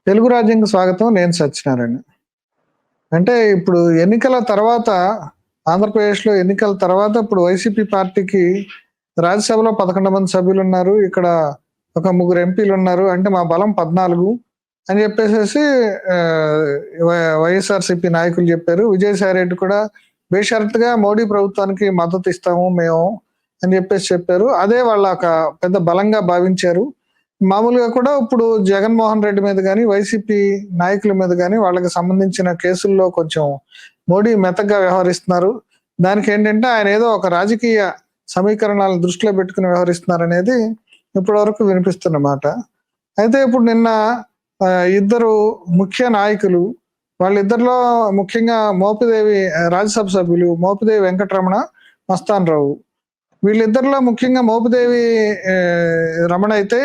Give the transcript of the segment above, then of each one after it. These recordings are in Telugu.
తెలుగు రాజ్యంకి స్వాగతం. నేను సత్యనారాయణ. అంటే ఇప్పుడు ఎన్నికల తర్వాత ఆంధ్రప్రదేశ్‌లో ఎన్నికల తర్వాత ఇప్పుడు వైసీపీ పార్టీకి రాజ్యసభలో 11 మంది సభ్యులున్నారు. ఇక్కడ ఒక ముగ్గురు ఎంపీలున్నారు. అంటే మా బలం 14 అని చెప్పేసేసి ఆహ్, వైఎస్ఆర్‌సీపీ నాయకులు చెప్పారు. విజయసాయి రెడ్డి కూడా బేషరతుగా మోడీ ప్రభుత్వానికి మద్దతు ఇస్తాము మేము అని చెప్పారు. అదే వాళ్ళ ఒక పెద్ద బలంగా భావించారు. మామూలుగా కూడా ఇప్పుడు జగన్మోహన్ రెడ్డి మీద గాని, వైసీపీ నాయకుల మీద గాని వాళ్ళకి సంబంధించిన కేసుల్లో కొంచెం మోడీ మెతకగా వ్యవహరిస్తున్నారు. దానికేంటంటే ఆయన ఏదో ఒక రాజకీయ సమీకరణాలను దృష్టిలో పెట్టుకొని వ్యవహరిస్తున్నారనేది ఇప్పటి వరకు వినిపిస్తున్న మాట. అయితే ఇప్పుడు నిన్న ఇద్దరు ముఖ్య నాయకులు వాళ్ళిద్దరిలో ముఖ్యంగా మోపిదేవి రాజ్యసభ సభ్యులు మోపిదేవి వెంకటరమణ, మస్తాన్ రావు. వీళ్ళిద్దరిలో ముఖ్యంగా మోపిదేవి రమణ అయితే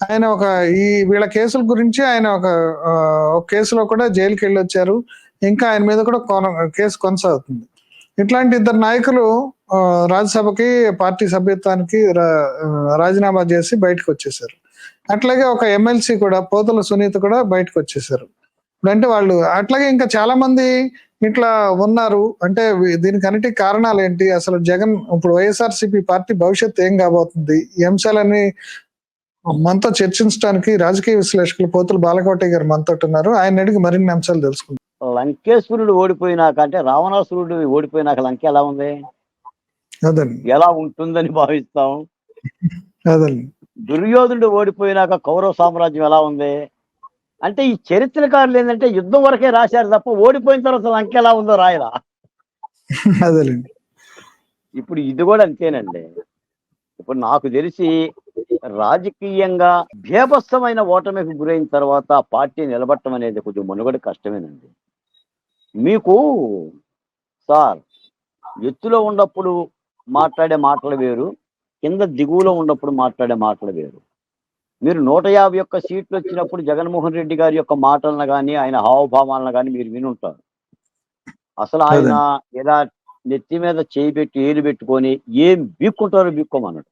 ఆయన వీళ్ళ కేసుల గురించి ఆయన ఒక కేసులో కూడా జైలుకి వెళ్ళొచ్చారు. ఇంకా ఆయన మీద కూడా కేసు కొనసాగుతుంది. ఇట్లాంటి ఇద్దరు నాయకులు రాజ్యసభకి పార్టీ సభ్యత్వానికి రాజీనామా చేసి బయటకు వచ్చేసారు. అట్లాగే ఒక ఎమ్మెల్సీ కూడా పోతుల సునీత కూడా బయటకు వచ్చేసారు. ఇప్పుడంటే వాళ్ళు అట్లాగే ఇంకా చాలా మంది ఇట్లా ఉన్నారు. అంటే దీనికి అన్నిటికి కారణాలు ఏంటి, అసలు జగన్ ఇప్పుడు వైఎస్ఆర్సీపీ పార్టీ భవిష్యత్తు ఏం కాబోతుంది, ఈ అంశాలన్నీ మనతో చర్చించడానికి రాజకీయ విశ్లేషకులు పోతుల బాలకోటయ్య గారు మనతో ఉన్నారు. ఆయన అడిగి మరిన్ని అంశాలు తెలుసుకుందాం. లంకేశ్వరుడు ఓడిపోయినాక అంటే రావణాసురుడు ఓడిపోయినాక లంక ఎలా ఉంది, అదండి ఎలా ఉంటుందని భావిస్తాం. అదండి దుర్యోధనుడు ఓడిపోయినాక కౌరవ సామ్రాజ్యం ఎలా ఉంది అంటే ఈ చరిత్రకారులు ఏంటంటే యుద్ధం వరకే రాశారు తప్ప ఓడిపోయిన తర్వాత లంక ఎలా ఉందో రాయరా. అదేలేండి. ఇప్పుడు ఇది కూడా అంతేనండి. ఇప్పుడు నాకు తెలిసి రాజకీయంగా భీభత్సమైన ఓటమికి గురైన తర్వాత పార్టీ నిలబడటం అనేది కొంచెం మనుగడ కష్టమేనండి. మీకు సార్ ఎత్తులో ఉన్నప్పుడు మాట్లాడే మాటలు వేరు, కింద దిగువలో ఉన్నప్పుడు మాట్లాడే మాటలు వేరు. మీరు 151 సీట్లు వచ్చినప్పుడు జగన్మోహన్ రెడ్డి గారి యొక్క మాటలను కానీ ఆయన హావభావాలను కానీ మీరు వినుంటారు. అసలు ఆయన ఇలా నెత్తి మీద చేయి పెట్టి ఏలు పెట్టుకొని ఏం బీక్కుంటారో బీక్కోమన్నాడు.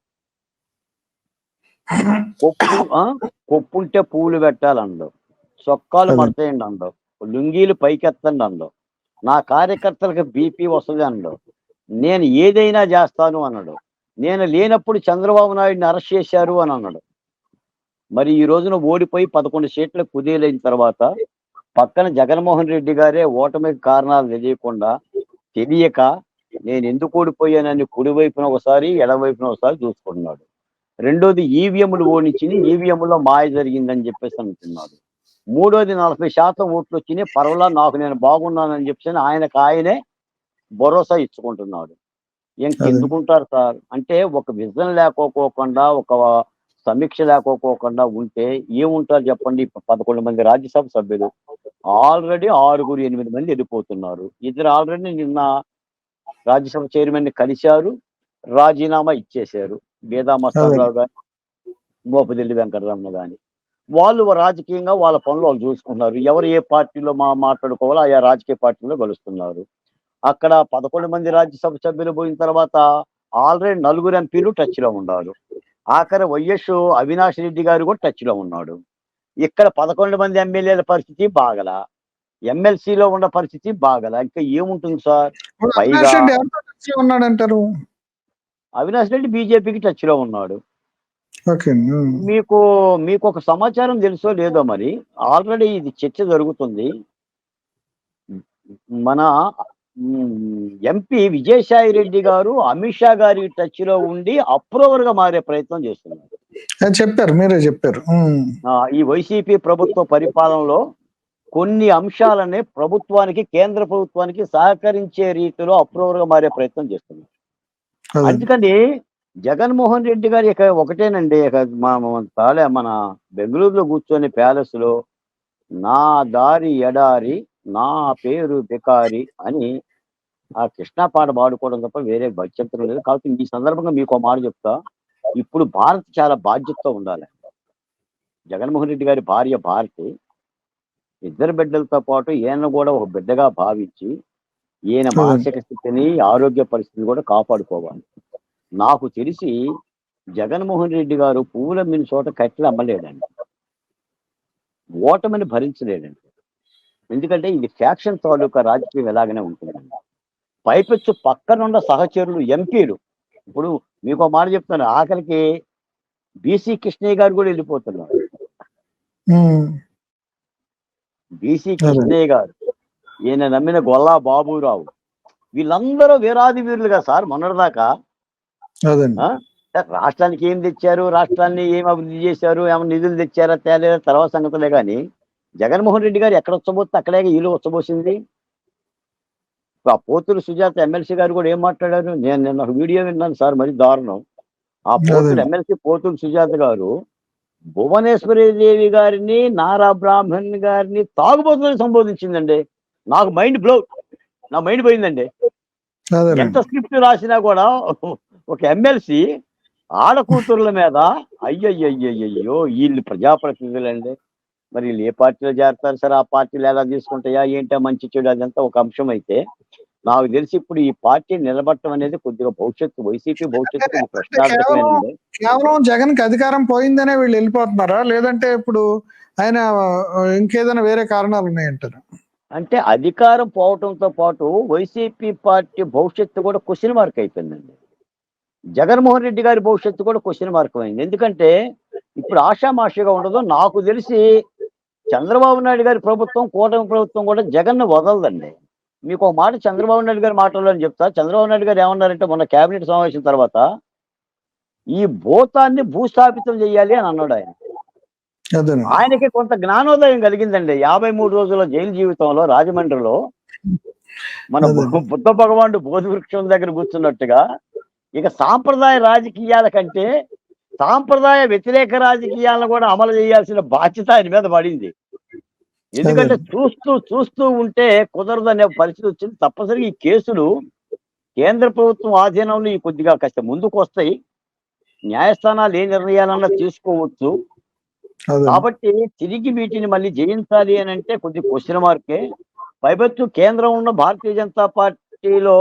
కొప్పుంటే పూలు పెట్టాలండవు, చొక్కాలు మడతేయండి అండవు, లుంగీలు పైకెత్తండి అండవు, నా కార్యకర్తలకు బీపీ వస్తుంది అండవు, నేను ఏదైనా చేస్తాను అన్నాడు. నేను లేనప్పుడు చంద్రబాబు నాయుడిని అరెస్ట్ చేశారు అని అన్నాడు. మరి ఈ రోజున ఓడిపోయి 11 సీట్లు కుదేలైన తర్వాత పక్కన జగన్మోహన్ రెడ్డి గారే ఓటమికి కారణాలు తెలియక నేను ఎందుకు ఓడిపోయానని కుడివైపున ఒకసారి ఎడవైపున ఒకసారి చూసుకుంటున్నాడు. రెండోది ఈవీఎంలు ఓడించింది, ఈవీఎంలో మాయ జరిగిందని చెప్పేసి అంటున్నాడు. మూడోది 40% ఓట్లు వచ్చినాయి, పర్వాలా నాకు నేను బాగున్నానని చెప్పేసి ఆయనే భరోసా ఇచ్చుకుంటున్నాడు. ఇంకెందుకుంటారు సార్ అంటే ఒక విజన్ లేకపోకుండా ఒక సమీక్ష లేకపోకుండా ఉంటే ఏముంటారు చెప్పండి. 11 మంది రాజ్యసభ సభ్యులు ఆల్రెడీ 6-8 మంది వెళ్ళిపోతున్నారు. ఇద్దరు ఆల్రెడీ నిన్న రాజ్యసభ చైర్మన్ ని కలిశారు, రాజీనామా ఇచ్చేశారు. బేదా మస్తానరావు గాని మోపిదేవి వెంకటరమణ గాని వాళ్ళు రాజకీయంగా వాళ్ళ పనులు వాళ్ళు చూసుకున్నారు. ఎవరు ఏ పార్టీలో మాట్లాడుకోవాలో ఆయా రాజకీయ పార్టీలో కలుస్తున్నారు. అక్కడ 11 మంది రాజ్యసభ సభ్యులు పోయిన తర్వాత ఆల్రెడీ 4 ఎంపీలు టచ్ లో ఉన్నారు. ఆఖరి వైఎస్ అవినాష్ రెడ్డి గారు కూడా టచ్ లో ఉన్నాడు. ఇక్కడ 11 మంది ఎమ్మెల్యేల పరిస్థితి బాగలా, ఎమ్మెల్సీలో ఉన్న పరిస్థితి బాగలా. ఇంకా ఏముంటుంది సార్. పైగా ఉన్నాడంటారు అవినాష్ రెడ్డి బీజేపీకి టచ్ లో ఉన్నాడు. మీకు ఒక సమాచారం తెలుసో లేదో మరి, ఆల్రెడీ ఇది చర్చ జరుగుతుంది. మన ఎంపీ విజయసాయి రెడ్డి గారు అమిత్ షా గారి టచ్ లో ఉండి అప్రూవర్ గా మారే ప్రయత్నం చేస్తున్నారు. చెప్పారు, మీరే చెప్పారు. ఈ వైసీపీ ప్రభుత్వ పరిపాలనలో కొన్ని అంశాలనే ప్రభుత్వానికి, కేంద్ర ప్రభుత్వానికి సహకరించే రీతిలో అప్రూవర్ గా మారే ప్రయత్నం చేస్తున్నారు. అందుకని జగన్మోహన్ రెడ్డి గారు ఇక ఒకటేనండి, మన బెంగళూరులో కూర్చొని ప్యాలెస్ లో నా దారి ఎడారి నా పేరు బికారి అని ఆ కృష్ణా పాట పాడుకోవడం తప్ప వేరే గత్యంతరం లేదు. కాబట్టి ఈ సందర్భంగా మీకు ఒక మాట చెప్తా. ఇప్పుడు భారత్ చాలా బాధ్యతతో ఉండాలి. జగన్మోహన్ రెడ్డి గారి భార్య భారతి, ఇద్దరు బిడ్డలతో పాటు ఈయన కూడా ఒక బిడ్డగా భావించి ఈయన మానసిక స్థితిని, ఆరోగ్య పరిస్థితిని కూడా కాపాడుకోవాలి. నాకు తెలిసి జగన్మోహన్ రెడ్డి గారు పువ్వుల మిని చోట కట్టెలు అమ్మలేడండి. ఓటమిని భరించలేడండి. ఎందుకంటే ఇది ఫ్యాక్షన్ తాలూకా రాజకీయం ఎలాగనే ఉంటుందండి. పైపెచ్చు పక్కనున్న సహచరులు ఎంపీలు, ఇప్పుడు మీకు మాట చెప్తాను, ఆఖరికి బీసీ కృష్ణయ్య గారు కూడా వెళ్ళిపోతున్నారు. బీసీ కృష్ణయ్య గారు, ఈయన నమ్మిన గొల్లా బాబురావు, వీళ్ళందరూ వీరాది వీరులుగా సార్ మొన్నటిదాకా. రాష్ట్రానికి ఏం తెచ్చారు, రాష్ట్రాన్ని ఏం అభివృద్ధి చేశారు, ఏమైనా నిధులు తెచ్చారా తేలేదా తర్వాత సంగతులే కానీ, జగన్మోహన్ రెడ్డి గారు ఎక్కడ వచ్చబోతే అక్కడే వీళ్ళు వచ్చబోసింది. ఆ పోతులు సుజాత ఎమ్మెల్సీ గారు కూడా ఏం మాట్లాడారు, నేను నిన్న ఒక వీడియో విన్నాను సార్, మరి దారుణం. ఆ పోతులు ఎమ్మెల్సీ పోతులు సుజాత గారు భువనేశ్వరి దేవి గారిని, నారా బ్రాహ్మణ్ గారిని తాగుబోతులని సంబోధించిందండి. నాకు మైండ్ బ్లో, నా మైండ్ పోయిందండి. ఎంత స్క్రిప్ట్ రాసినా కూడా ఒక ఎమ్మెల్సీ ఆడకూతుర్ల మీద అయ్యయ్యో వీళ్ళు ప్రజాప్రతినిధులండి, మరి వీళ్ళు ఏ పార్టీలో చేరతారు సార్, ఆ పార్టీలు ఎలా తీసుకుంటాయా ఏంటో మంచి చెడు అదంతా ఒక అంశం అయితే, నాకు తెలిసి ఇప్పుడు ఈ పార్టీ నిలబడటం అనేది కొద్దిగా భవిష్యత్తు, వైసీపీ భవిష్యత్తు ప్రశ్నార్థకమేనండి. కేవలం జగన్ కి అధికారం పోయిందనే వీళ్ళు వెళ్ళిపోతున్నారా, లేదంటే ఇప్పుడు ఆయన ఇంకేదైనా వేరే కారణాలు ఉన్నాయంటారు? అంటే అధికారం పోవటంతో పాటు వైసీపీ పార్టీ భవిష్యత్తు కూడా క్వశ్చన్ మార్క్ అయిపోయిందండి. జగన్మోహన్ రెడ్డి గారి భవిష్యత్తు కూడా క్వశ్చన్ మార్క్ అయింది. ఎందుకంటే ఇప్పుడు ఆషామాషిగా ఉండదు. నాకు తెలిసి చంద్రబాబు నాయుడు గారి ప్రభుత్వం, కూటమి ప్రభుత్వం కూడా జగన్ను వదలదండి. మీకు ఒక మాట చంద్రబాబు నాయుడు గారి మాటల్లో చెప్తా. చంద్రబాబు నాయుడు గారు ఏమన్నారంటే మొన్న కేబినెట్ సమావేశం తర్వాత, ఈ భూతాన్ని భూస్థాపితం చేయాలి అని అన్నాడు ఆయన. ఆయనకి కొంత జ్ఞానోదయం కలిగిందండి. 53 రోజుల జైలు జీవితంలో రాజమండ్రిలో మన బుద్ధ భగవానుడు బోధి వృక్షం దగ్గర కూర్చున్నట్టుగా, ఇక సాంప్రదాయ రాజకీయాల కంటే సాంప్రదాయ వ్యతిరేక రాజకీయాలను కూడా అమలు చేయాల్సిన బాధ్యత ఆయన మీద పడింది. ఎందుకంటే చూస్తూ ఉంటే కుదరదనే పరిస్థితి వచ్చింది. తప్పనిసరిగా ఈ కేసులు కేంద్ర ప్రభుత్వం ఆధీనంలో ఈ కొద్దిగా కాస్త ముందుకు వస్తాయి. న్యాయస్థానాలు ఏ నిర్ణయాలన్నా తీసుకోవచ్చు. కాబట్టి తిరిగి వీటిని మళ్ళీ జయించాలి అని అంటే కొద్ది క్వశ్చన్ మార్కే. పైపెచ్చు కేంద్రం ఉన్న భారతీయ జనతా పార్టీలో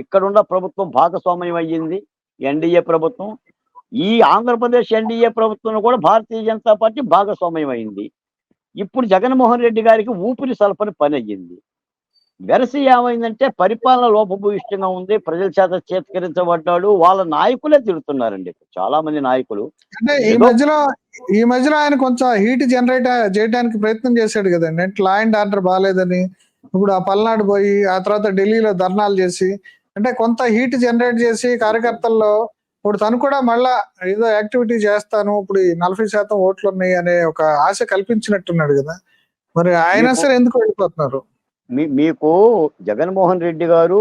ఇక్కడున్న ప్రభుత్వం భాగస్వామ్యం అయ్యింది, ఎన్డీఏ ప్రభుత్వం. ఈ ఆంధ్రప్రదేశ్ ఎన్డీఏ ప్రభుత్వంలో కూడా భారతీయ జనతా పార్టీ భాగస్వామ్యం అయింది. ఇప్పుడు జగన్మోహన్ రెడ్డి గారికి ఊపిరి సలపని పని అయ్యింది. వెరసి ఏమైందంటే పరిపాలన లోపభూయిష్టంగా ఉంది, ప్రజల చేత చేత్కరించబడ్డాడు, వాళ్ళ నాయకులే తిడుతున్నారండి చాలా మంది నాయకులు. అంటే ఈ మధ్యలో ఆయన కొంచెం హీట్ జనరేట్ చేయడానికి ప్రయత్నం చేశాడు కదండి. అంటే లా అండ్ ఆర్డర్ బాగాలేదని ఇప్పుడు ఆ పల్నాడు పోయి ఆ తర్వాత ఢిల్లీలో ధర్నాలు చేసి, అంటే కొంత హీట్ జనరేట్ చేసి కార్యకర్తల్లో ఇప్పుడు తను కూడా మళ్ళా ఏదో యాక్టివిటీ చేస్తాను, ఇప్పుడు 40% ఓట్లు ఉన్నాయి అనే ఒక ఆశ కల్పించినట్టున్నాడు కదా. మరి ఆయన సరే ఎందుకు వెళ్ళిపోతున్నారు? మీకు జగన్మోహన్ రెడ్డి గారు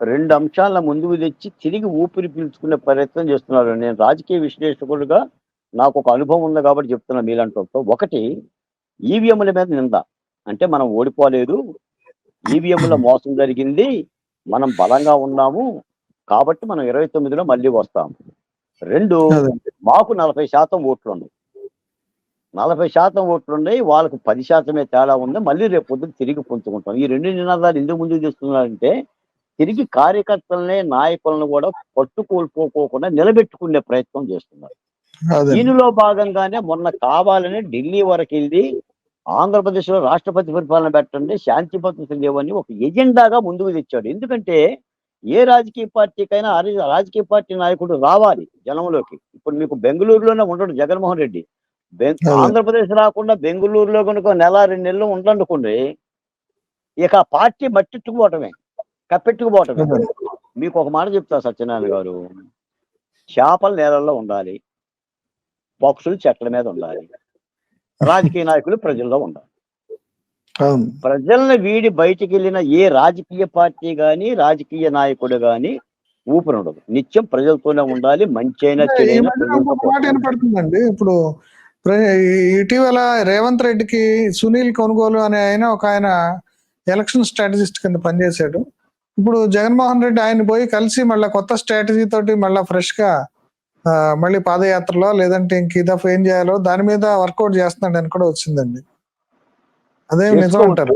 2 అంశాల ముందుకు తెచ్చి తిరిగి ఊపిరి పీల్చుకునే ప్రయత్నం చేస్తున్నారు. నేను రాజకీయ విశ్లేషకుడుగా నాకు ఒక అనుభవం ఉంది కాబట్టి చెప్తున్నా మీలాంటి. ఒకటి, ఈవీఎంల మీద నింద. అంటే మనం ఓడిపోలేదు, ఈవీఎంల మోసం జరిగింది, మనం బలంగా ఉన్నాము కాబట్టి మనం 29లో మళ్ళీ వస్తాము. 2, మాకు 40% ఓట్లు ఉన్నాయి, 40% ఓట్లు ఉన్నాయి, వాళ్ళకు 10% తేడా ఉంది, మళ్ళీ రేపు పొద్దున తిరిగి పుంజుకుంటాం. ఈ 2 నినాదాలు ఎందుకు ముందుకు తెస్తున్నారంటే తిరిగి కార్యకర్తలనే నాయకులను కూడా పట్టుకోల్పోకుండా నిలబెట్టుకునే ప్రయత్నం చేస్తున్నారు. దీనిలో భాగంగానే మొన్న కావాలని ఢిల్లీ వరకు వెళ్ళి ఆంధ్రప్రదేశ్ లో రాష్ట్రపతి పరిపాలన పెట్టండి, శాంతి భద్రతలు లేవని ఒక ఎజెండాగా ముందుకు తెచ్చాడు. ఎందుకంటే ఏ రాజకీయ పార్టీకైనా రాజకీయ పార్టీ నాయకుడు రావాలి జనంలోకి. ఇప్పుడు మీకు బెంగళూరులోనే ఉండడు జగన్మోహన్ రెడ్డి, ఆంధ్రప్రదేశ్ రాకుండా బెంగళూరులో కనుక 1-2 నెలలు ఉండనుకోండి, ఇక ఆ పార్టీ మట్టిట్టుకుపోవటమే, కప్పెట్టుకుపోవటమే. మీకు ఒక మాట చెప్తా సత్యనారాయణ గారు, చేపలు నేలల్లో ఉండాలి, పక్షులు చెట్ల మీద ఉండాలి, రాజకీయ నాయకులు ప్రజల్లో ఉండాలి. ప్రజల్ని వీడి బయటికి వెళ్ళిన ఏ రాజకీయ పార్టీ గాని రాజకీయ నాయకుడు గాని ఊపిరి ఉండదు. నిత్యం ప్రజలతోనే ఉండాలి, మంచి అయినా చెడైనా వినపడుతుందండి. ఇప్పుడు ఇటీవల రేవంత్ రెడ్డికి సునీల్ కొనుగోలు అనే ఆయన ఎలక్షన్ స్ట్రాటజిస్ట్ కింద పనిచేశాడు. ఇప్పుడు జగన్మోహన్ రెడ్డి ఆయన పోయి కలిసి మళ్ళీ కొత్త స్ట్రాటజీ తోటి మళ్ళీ ఫ్రెష్ గా మళ్ళీ పాదయాత్రలో లేదంటే ఇంక ఇదఫ్ ఏం చేయాలో దాని మీద వర్కౌట్ చేస్తున్నాడు అని కూడా వచ్చిందండి. అదేం నిజం అంటారు?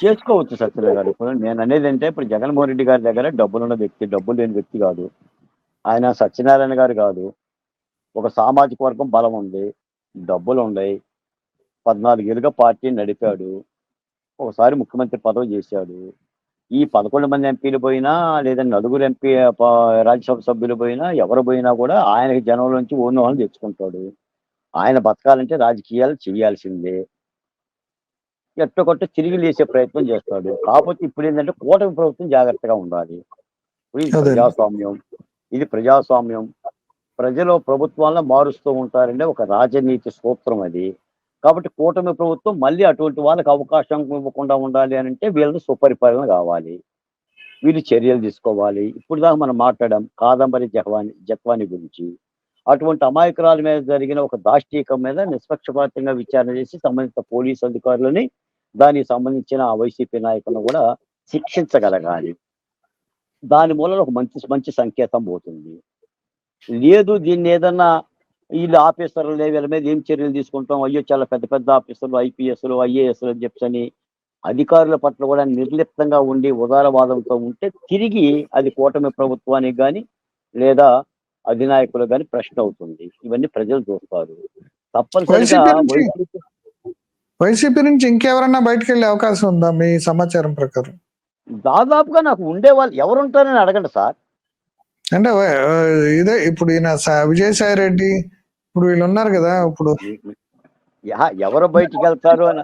చేసుకోవచ్చు సత్యనారాయణ గారు. ఇప్పుడు నేను అనేది అంటే ఇప్పుడు జగన్మోహన్ రెడ్డి గారి దగ్గర డబ్బులున్న వ్యక్తి, డబ్బులు లేని వ్యక్తి కాదు ఆయన. సత్యనారాయణ గారు కాదు, ఒక సామాజిక వర్గం బలం ఉంది, డబ్బులు ఉన్నాయి, 14 ఏళ్ళుగా పార్టీని నడిపాడు. ఒకసారి ముఖ్యమంత్రి పదవి చేశాడు. ఈ 11 మంది ఎంపీలు పోయినా, లేదా నలుగురు ఎంపీ రాజ్యసభ సభ్యులు పోయినా, ఎవరు పోయినా కూడా ఆయనకి జనంలోంచి ఓను వాళ్ళని తెచ్చుకుంటాడు. ఆయన బతకాలంటే రాజకీయాలు చేయాల్సిందే. ఎట్టకొట్ట తిరిగి లేసే ప్రయత్నం చేస్తాడు. కాకపోతే ఇప్పుడేంటంటే కూటమి ప్రభుత్వం జాగ్రత్తగా ఉండాలి. ఇప్పుడు ఇది అదే ప్రజాస్వామ్యం. ఇది ప్రజాస్వామ్యం. ప్రజలు ప్రభుత్వాలను మారుస్తూ ఉంటారంటే ఒక రాజనీతి సూత్రం అది. కాబట్టి కూటమి ప్రభుత్వం మళ్ళీ అటువంటి వాళ్ళకి అవకాశం ఇవ్వకుండా ఉండాలి అనంటే వీళ్ళకి సుపరిపాలన కావాలి. వీళ్ళు చర్యలు తీసుకోవాలి. ఇప్పుడు దాకా మనం మాట్లాడాం కాదంబరి జక్వాని గురించి. అటువంటి అమాయకురాల మీద జరిగిన ఒక దాష్టీకం మీద నిష్పక్షపాతంగా విచారణ చేసి సంబంధిత పోలీసు అధికారులని, దానికి సంబంధించిన వైసీపీ నాయకులను కూడా శిక్షించగలగాలి. దాని మూలన ఒక మంచి మంచి సంకేతం పోతుంది. లేదు దీన్ని ఏదన్నా వీళ్ళు ఆఫీసర్లు వీళ్ళ మీద ఏం చర్యలు తీసుకుంటాం, అయ్యో చాలా పెద్ద పెద్ద ఆఫీసర్లు, ఐపీఎస్లు, ఐఏఎస్లు అని చెప్పని అధికారుల పట్ల కూడా నిర్లిప్తంగా ఉండి ఉదారవాదంతో ఉంటే తిరిగి అది కూటమి ప్రభుత్వానికి కానీ లేదా అధినాయకులు కానీ ప్రశ్న అవుతుంది. ఇవన్నీ ప్రజలు చూస్తారు. తప్పనిసరిగా వైసీపీ నుంచి వైసీపీ వైసీపీ నుంచి ఇంకెవరన్నా బయటకు వెళ్ళే అవకాశం ఉందా మీ సమాచారం ప్రకారం? దాదాపుగా నాకు ఉండేవాళ్ళు ఎవరుంటారని అడగండి సార్. అంటే ఇదే ఇప్పుడు ఈయన విజయసాయి రెడ్డి, ఇప్పుడు వీళ్ళు ఉన్నారు కదా, ఇప్పుడు ఎవరు బయటికి వెళ్తారు అని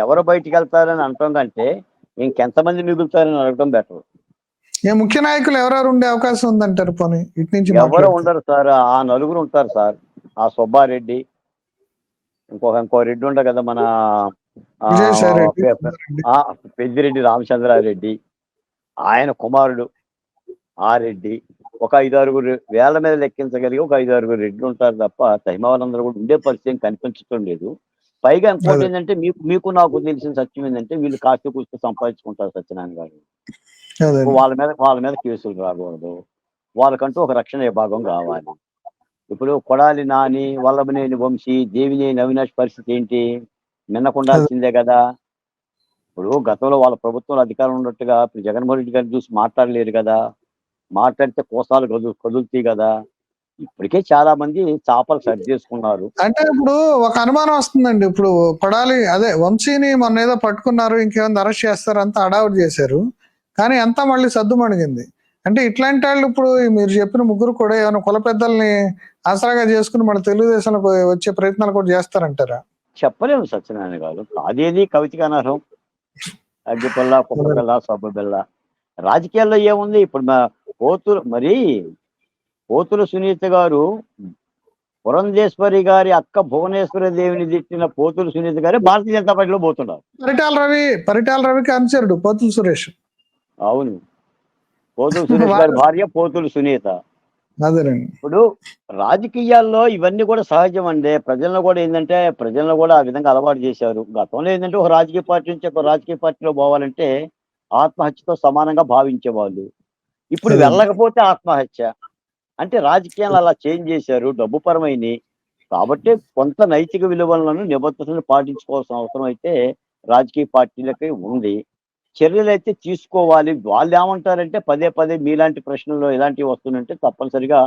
ఎవరు బయటికి వెళ్తారు అని అనటం కంటే ఇంకెంతమంది మిగులుతారని అడగడం బెటర్. ఏ ముఖ్య నాయకులు ఎవరెవరు ఉండే అవకాశం ఉందంటారు? పోనీ ఇటు నుంచి ఎవరు మాట్లాడితే. ఉండరు సార్. ఆ నలుగురు ఉంటారు సార్. ఆ సుబ్బారెడ్డి, ఇంకో రెడ్డి ఉండ కదా మన విజయసాయి రెడ్డి, రెడ్డి. పెద్దిరెడ్డి రామచంద్రారెడ్డి, ఆయన కుమారుడు ఆ రెడ్డి, ఒక 5-6 వేల మీద లెక్కించగలిగి ఒక 5-6 రెడ్లు ఉంటారు తప్ప తహిమ వాళ్ళందరూ కూడా ఉండే పరిస్థితి కనిపించడం లేదు. పైగా ఇంకోటి అదే ఏంటంటే మీకు నాకు తెలిసిన సత్యం ఏంటంటే వీళ్ళు కాస్త కూస్తూ సంపాదించుకుంటారు సత్యనారాయణ గారు. అదే వాళ్ళ మీద కేసులు రాకూడదు. వాళ్ళకంటూ ఒక రక్షణ విభాగం కావాలి. ఇప్పుడు కొడాలి నాని, వల్లభనేని వంశీ, దేవినేని అవినాష్ పరిస్థితి ఏంటి? మిన్నకుండాల్సిందే కదా. ఇప్పుడు గతంలో వాళ్ళ ప్రభుత్వంలో అధికారం ఉన్నట్టుగా ఇప్పుడు జగన్మోహన్ రెడ్డి గారిని చూసి మాట్లాడలేరు కదా. మాట్లాడితే కోసాలు కదులుతాయి కదా. ఇప్పటికే చాలా మంది చాపలు సరి చేసుకున్నారు. అంటే ఇప్పుడు ఒక అనుమానం వస్తుందండి. ఇప్పుడు కొడాలి అదే వంశీని మొన్న ఏదో పట్టుకున్నారు, ఇంకేమైనా అరెస్ట్ చేస్తారు, అంతా అడావుట్ చేశారు, కానీ అంతా మళ్ళీ సద్దుమణిగింది. అంటే ఇట్లాంటి వాళ్ళు ఇప్పుడు మీరు చెప్పిన ముగ్గురు కూడా ఏమైనా కుల పెద్దల్ని ఆసరాగా చేసుకుని మన తెలుగుదేశంలోకి వచ్చే ప్రయత్నాలు కూడా చేస్తారంటారా? చెప్పలేము సత్యనారాయణ గారు. అదేది కవితకి అనర్హం. అగ్గిపుల్ల, కుక్కపిల్ల, సబ్బు బిల్ల. రాజకీయాల్లో ఏముంది ఇప్పుడు పోతుల సునీత గారు పురంధేశ్వరి గారి అక్క భువనేశ్వరి దేవిని తిట్టిన పోతుల సునీత గారు భారతీయ జనతా పార్టీలో పోతున్నారు. పరిటాల రవికి అనుచరుడు పోతుల సురేష్. అవును, పోతుల సురేష్ గారి భార్య పోతుల సునీత. అదేనండి. ఇప్పుడు రాజకీయాల్లో ఇవన్నీ కూడా సహజం అండి. ప్రజలను కూడా ఆ విధంగా అలవాటు చేశారు. గతంలో ఏంటంటే ఒక రాజకీయ పార్టీ నుంచి ఒక రాజకీయ పార్టీలో పోవాలంటే ఆత్మహత్యతో సమానంగా భావించేవాళ్ళు. ఇప్పుడు అదే. వెళ్ళకపోతే ఆత్మహత్య. అంటే రాజకీయాలు అలా చేంజ్ చేశారు, డబ్బు పరమైనవి. కాబట్టి కొంత నైతిక విలువలను, నిబద్ధతను పాటించుకోవాల్సిన అవసరం అయితే రాజకీయ పార్టీలకి ఉంది. చర్యలు అయితే తీసుకోవాలి. వాళ్ళు ఏమంటారంటే పదే పదే మీలాంటి ప్రశ్నలు ఇలాంటివి వస్తుందంటే తప్పనిసరిగా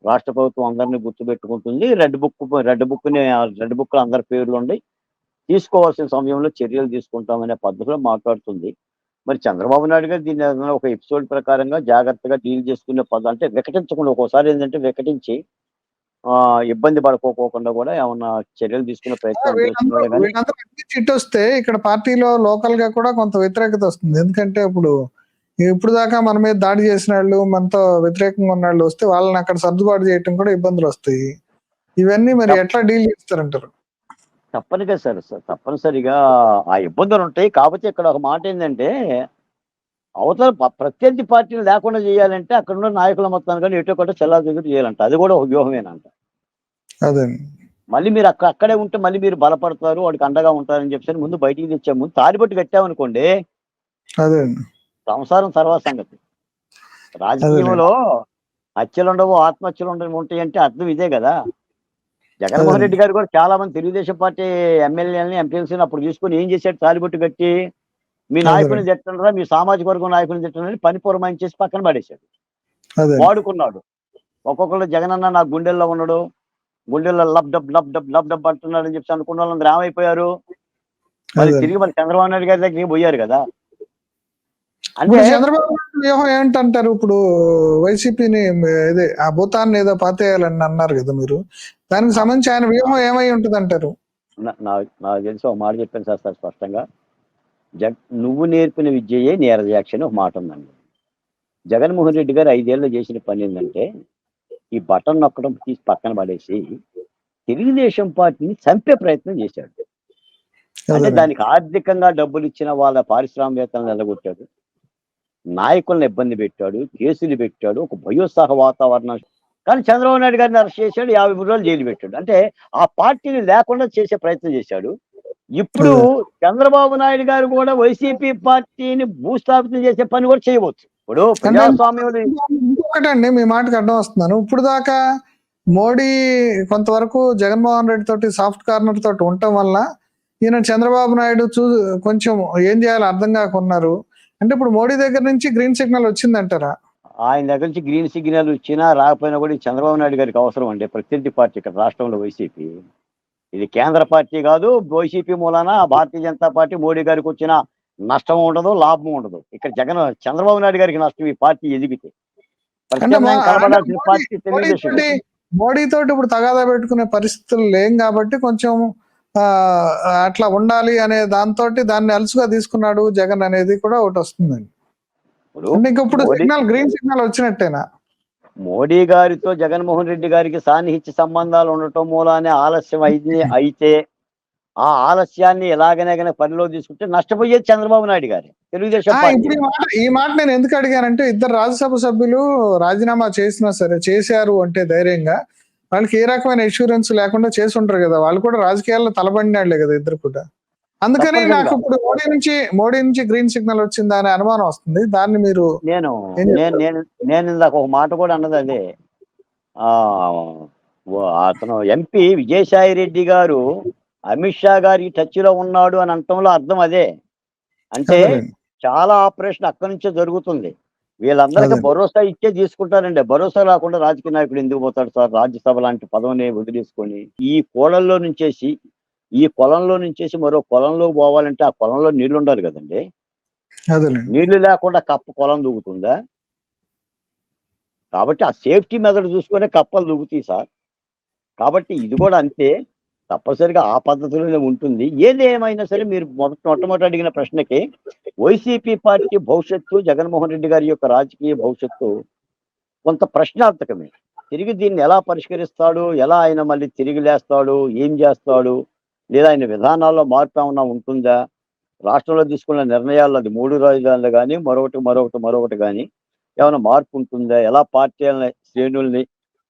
రాష్ట్ర ప్రభుత్వం అందరినీ గుర్తుపెట్టుకుంటుంది. రెడ్ బుక్ అందరి పేర్లు ఉండి తీసుకోవాల్సిన సమయంలో చర్యలు తీసుకుంటామనే పద్ధతిలో మాట్లాడుతుంది. మరి చంద్రబాబు నాయుడు గారు దీన్ని ఏదైనా ఒక ఎపిసోడ్ ప్రకారంగా జాగ్రత్తగా డీల్ చేసుకునే అంటే వికటించకుండా ఒక్కోసారి ఏంటంటే వికటించి ఇబ్బంది పడుకోకుండా కూడా ఏమన్నా చర్యలు తీసుకునే ప్రయత్నం చేస్తున్నారే కానీ వీళ్ళందరూ చిట్ వస్తే ఇక్కడ పార్టీలో లోకల్ గా కూడా కొంత వ్యతిరేకత వస్తుంది. ఎందుకంటే ఇప్పుడు దాకా మన మీద దాడి చేసిన వాళ్ళు, మనతో వ్యతిరేకంగా ఉన్న వాళ్ళు వస్తే వాళ్ళని అక్కడ సర్దుబాటు చేయటం కూడా ఇబ్బందులు వస్తాయి. ఇవన్నీ మరి ఎట్లా డీల్ చేస్తారంటారు? తప్పనిసరిగా ఆ ఇబ్బందులు ఉంటాయి. కాకపోతే ఇక్కడ ఒక మాట ఏంటంటే అవతల ప్రత్యర్థి పార్టీలు లేకుండా చేయాలంటే అక్కడ ఉన్న నాయకుల మొత్తాన్ని కానీ ఎటో ఒకటి చెల్లాచెదురు చేయాలంట. అది కూడా ఒక వ్యూహమేనంట. అదే మళ్ళీ మీరు అక్కడే ఉంటే మళ్ళీ మీరు బలపడతారు, వాడికి అండగా ఉంటారని చెప్పి ముందు బయటికి తెచ్చే ముందు తాడిబట్టి కట్టామనుకోండి, అదే సంసారం తర్వాత సంగతి. రాజకీయంలో హత్యలు ఉండవు, ఆత్మహత్యలు ఉంటాయి అంటే అర్థం ఇదే కదా. జగన్మోహన్ రెడ్డి గారు కూడా చాలా మంది తెలుగుదేశం పార్టీ ఎమ్మెల్యేలని, ఎంపీఎల్సీని అప్పుడు తీసుకుని ఏం చేశాడు? తాలిబొట్టు కట్టి మీ నాయకుని తిట్టనరా, మీ సామాజిక వర్గం నాయకుని తిట్టనని పని పురమాయిని చేసి పక్కన పడేశాడు. వాడుకున్నాడు. ఒక్కొక్కళ్ళు జగనన్న నా గుండెల్లో ఉన్నాడు, గుండెల్లో lub dub lub dub lub dub అంటున్నాడని చెప్పి అనుకున్న వాళ్ళందరూ ఏమైపోయారు? మళ్ళీ అదే. తిరిగి మన చంద్రబాబు నాయుడు గారి దగ్గరికి పోయారు కదా. అంటే ఇప్పుడు చంద్రబాబు నాయుడు వ్యూహం ఏంటంటారు? ఇప్పుడు వైసీపీని ఇదే ఆ భూతాన్ని ఏదో పాతేయాలని అన్నారు కదా మీరు. దానికి ఆ, సంబంధించి ఆయన వ్యూహం ఏమై ఉంటుంది అంటారు? నాకు తెలిసి ఒక మాట చెప్పాను సార్ స్పష్టంగా. నువ్వు నేర్పిన విద్యయే నీరజాక్షి అని ఒక మాట ఉందండి. జగన్మోహన్ రెడ్డి గారు 5 ఏళ్ళు చేసిన పని ఏంటంటే ఈ బటన్ నొక్కడం తీసి పక్కన పడేసి తెలుగుదేశం పార్టీని చంపే ప్రయత్నం చేశాడు. అంటే అదేనండి. దానికి ఆర్థికంగా డబ్బులు ఇచ్చిన వాళ్ళ పారిశ్రామికవేత్తలను నిలగొట్టాడు, నాయకులను ఇబ్బంది పెట్టాడు, కేసులు పెట్టాడు, ఒక భయోత్సాహ వాతావరణం. కానీ చంద్రబాబు నాయుడు గారిని అరెస్ట్ చేశాడు, 53 రోజులు జైలు పెట్టాడు. అంటే ఆ పార్టీని లేకుండా చేసే ప్రయత్నం చేశాడు. ఇప్పుడు అదే. చంద్రబాబు నాయుడు గారు కూడా వైసీపీ పార్టీని భూస్థాపితం చేసే పని కూడా చేయవచ్చు. ఇప్పుడు అంటే ప్రజాస్వామ్యంలో ఇంకొకటండి, మీ మాటకి అడ్డం వస్తున్నాను. ఇప్పుడు దాకా మోడీ కొంతవరకు జగన్మోహన్ రెడ్డి తోటి సాఫ్ట్ కార్నర్ తోటి ఉండటం వల్ల ఈయన చంద్రబాబు నాయుడు కొంచెం ఏం చేయాలో అర్థం కాకున్నారు. అంటే ఇప్పుడు మోడీ దగ్గర నుంచి గ్రీన్ సిగ్నల్ వచ్చిందంటారా? ఆయన దగ్గర నుంచి గ్రీన్ సిగ్నల్ వచ్చినా రాకపోయినా కూడా ఈ చంద్రబాబు నాయుడు గారికి అవసరం అండి. ప్రత్యర్థి పార్టీ ఇక్కడ రాష్ట్రంలో వైసీపీ, ఇది కేంద్ర పార్టీ కాదు. వైసీపీ మూలాన భారతీయ జనతా పార్టీ మోడీ గారికి వచ్చిన నష్టం ఉండదు, లాభం ఉండదు. ఇక్కడ చంద్రబాబు నాయుడు గారికి నష్టం ఈ పార్టీ ఎదిగితే. అంటే ప్రత్యామ్నాయం అంటే కనబడాల్సిన పార్టీ మోడీ తెలుగుదేశం. తోటి మోడీ తోటి ఇప్పుడు తగాదా పెట్టుకునే పరిస్థితులు లేం కాబట్టి కొంచెం ఆ, అట్లా ఉండాలి అనే దాంతో దాన్ని అలుసుగా తీసుకున్నాడు జగన్ అనేది కూడా ఒకటి వస్తుందండి. ఇప్పుడు అంటే ఇంక ఇప్పుడు మోడీ గ్రీన్ సిగ్నల్ వచ్చినట్టేనా? మోడీ గారితో జగన్మోహన్ రెడ్డి గారికి సాన్నిహిత్య సంబంధాలు ఉండటం మూలానే ఆలస్యం అయితే ఆ ఆలస్యాన్ని ఎలాగనైనా పరిలో తీసుకుంటే నష్టపోయేది చంద్రబాబు నాయుడు గారు, తెలుగుదేశం పార్టీ. ఇప్పుడు ఈ మాట నేను ఎందుకు అడిగానంటే, ఇద్దరు రాజ్యసభ సభ్యులు రాజీనామా చేసినా సరే చేశారు అంటే ధైర్యంగా వాళ్ళకి ఏ రకమైన ఇన్సూరెన్స్ లేకుండా చేసి ఉంటారు కదా. వాళ్ళు కూడా రాజకీయాల్లో తలబడినాళ్లే కదా ఇద్దరు కూడా. అందుకని నాకు తప్పనిసరిగా ఇప్పుడు మోడీ నుంచి గ్రీన్ సిగ్నల్ వచ్చిందా అనే అనుమానం వస్తుంది. దాన్ని మీరు నేను ఏం నేను చెప్తారు? నేను నేను ఇందాక ఒక మాట కూడా అన్నది అదే. ఆ అతను ఎంపీ విజయసాయి రెడ్డి గారు అమిత్ షా గారికి టచ్ లో ఉన్నాడు అని అనటంలో అర్థం అదే. అంటే అదేలేండి. చాలా ఆపరేషన్ అక్కడి నుంచే జరుగుతుంది. వీళ్ళందరికీ అదే. భరోసా ఇచ్చే తీసుకుంటారండి. భరోసా రాకుండా రాజకీయ నాయకుడు ఎందుకు పోతాడు సార్? రాజ్యసభ లాంటి పదవిని వదిలేసుకొని ఈ కొలంలో నుంచేసి మరో పొలంలో పోవాలంటే ఆ పొలంలో నీళ్లు ఉండాలి కదండి. అదేలేండి. నీళ్లు లేకుండా కప్ప పొలం దూకుతుందా? కాబట్టి ఆ సేఫ్టీ మెథడ్ చూసుకునే కప్పలు దూకుతాయి సార్. కాబట్టి ఇది కూడా అంతే. తప్పనిసరిగా ఆ పద్ధతిలోనే ఉంటుంది. ఏది ఏమైనా సరే మీరు మొట్టమొదటి అడిగిన ప్రశ్నకి వైసీపీ పార్టీ భవిష్యత్తు, జగన్మోహన్ రెడ్డి గారి యొక్క రాజకీయ భవిష్యత్తు కొంత ప్రశ్నార్థకమే. తిరిగి దీన్ని ఎలా పరిష్కరిస్తాడు, ఎలా ఆయన మళ్ళీ తిరిగి లేస్తాడు, ఏం చేస్తాడు, లేదా ఆయన విధానాల్లో మార్పు ఏమన్నా ఉంటుందా, రాష్ట్రంలో తీసుకున్న నిర్ణయాల్లో అది 3 రాజధానులు కానీ మరొకటి కానీ ఏమైనా మార్పు ఉంటుందా, ఎలా పార్టీ శ్రేణుల్ని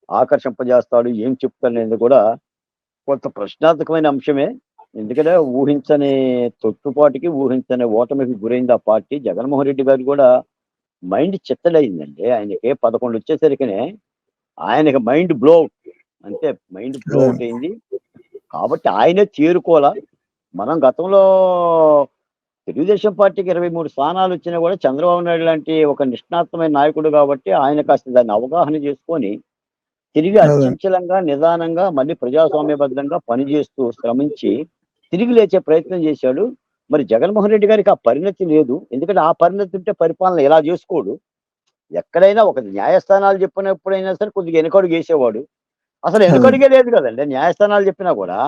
ఆకర్షింపజేస్తాడు, ఏం చెప్తాడనేది కూడా కొంత ప్రశ్నార్థకమైన అంశమే. ఎందుకంటే ఊహించని తొట్టుపాటికి, ఊహించని ఓటమికి గురైంది ఆ పార్టీ. జగన్మోహన్ రెడ్డి గారు కూడా మైండ్ చిత్తడయిందండి. ఆయనకి 11 వచ్చేసరికినే ఆయనకి మైండ్ బ్లో అవుట్. అంతే, మైండ్ బ్లో అదే. అవుట్ అయింది. కాబట్టి ఆయనే చేరుకోవాలా. మనం గతంలో తెలుగుదేశం పార్టీకి 23 స్థానాలు వచ్చినా కూడా చంద్రబాబు నాయుడు లాంటి ఒక నిష్ణాతమైన నాయకుడు కాబట్టి ఆయన కాస్త దాన్ని అవగాహన చేసుకొని తిరిగి అదే. అత్యంచలంగా, నిదానంగా, మళ్ళీ ప్రజాస్వామ్యబద్ధంగా పనిచేస్తూ శ్రమించి తిరిగి లేచే ప్రయత్నం చేశాడు. మరి జగన్మోహన్ రెడ్డి గారికి ఆ పరిణతి లేదు. ఎందుకంటే ఆ పరిణతి ఉంటే పరిపాలన ఎలా చేసుకోడు. ఎక్కడైనా ఒక న్యాయస్థానాలు చెప్పినప్పుడైనా సరే కొద్దిగా వెనకడుగు వేసేవాడు. అసలు అదే. వెనకడుగే లేదు కదండి. న్యాయస్థానాలు చెప్పినా కూడా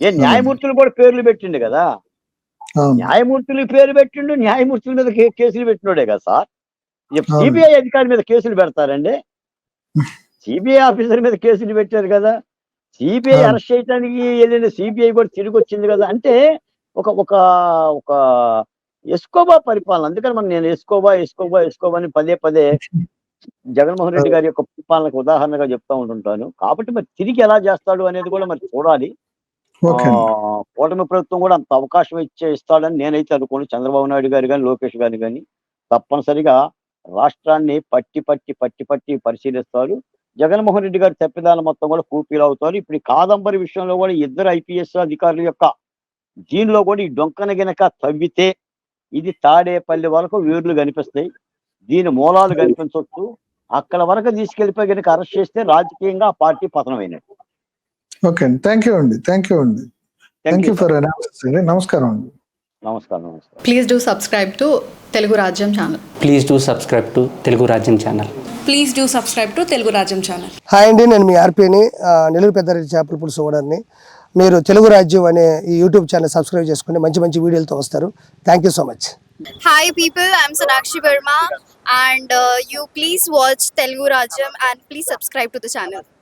అదే. న్యాయమూర్తులు కూడా పేర్లు పెట్టిండు కదా. అవును. న్యాయమూర్తులు పేరు పెట్టిండు, న్యాయమూర్తుల మీద కేసులు పెట్టినోడే కదా సార్. అవునండి. సిబిఐ అధికారి మీద కేసులు పెడతారండి? సిబిఐ ఆఫీసర్ మీద కేసులు పెట్టారు కదా. సిబిఐ అవును. అరెస్ట్ చేయడానికి వెళ్ళిన సిబిఐ కూడా తిరిగి వచ్చింది కదా. అంటే ఒక ఒక ఒక ఎస్కోబా పరిపాలన. అందుకని నేను ఎస్కోబా అని పదే పదే జగన్మోహన్ రెడ్డి అదే. గారి యొక్క పరిపాలనకు ఉదాహరణగా చెప్తా ఉంటుంటాను. కాబట్టి మరి తిరిగి ఎలా చేస్తాడు అనేది కూడా మరి చూడాలి. ఓకే అండి. కూటమి ప్రభుత్వం కూడా అంత అవకాశం ఇస్తాడని నేనైతే అనుకోను. చంద్రబాబు నాయుడు గారు కానీ, లోకేష్ గారు కానీ తప్పనిసరిగా రాష్ట్రాన్ని పట్టి పరిశీలిస్తారు. జగన్మోహన్ రెడ్డి గారి తప్పిదాలు మొత్తం కూడా పూర్తిగా అవుతారు. ఇప్పుడు ఈ కాదంబరి విషయంలో కూడా ఇద్దరు ఐపీఎస్ అధికారుల యొక్క దీనిలో కూడా ఈ డొంకన గినక తవ్వితే ఇది తాడేపల్లి వరకు వేర్లు కనిపిస్తాయి. దీని మూలాలు కనిపించవచ్చు. అక్కడ వరకు తీసుకెళ్లిపోయి కనుక అరెస్ట్ చేస్తే రాజకీయంగా ఆ పార్టీ పతనమైనట్టు. ఓకే అండి, థ్యాంక్ యూ అండి, థ్యాంక్ యూ అండి, థ్యాంక్ యూ ఫర్ అనాలిసిస్ అండి. నమస్కారం అండి. నమస్కారం. Please do subscribe to Telugu Rajyam channel. Please do subscribe to Telugu Rajyam channel. Please do subscribe to Telugu Rajyam channel. Hi అండి, నేను మీ ఆర్పీని, నెల్లూరు పెద్దారెడ్డి చేపల పులుసు ఓనర్ని. మీరు తెలుగు రాజ్యం అనే ఈ యూట్యూబ్ ఛానల్ సబ్స్క్రైబ్ చేసుకుని మంచి మంచి వీడియోలతో వస్తారు. Thank you so much. Hi people, I'm Sonakshi Verma and you please watch Telugu Rajyam and please subscribe to the channel.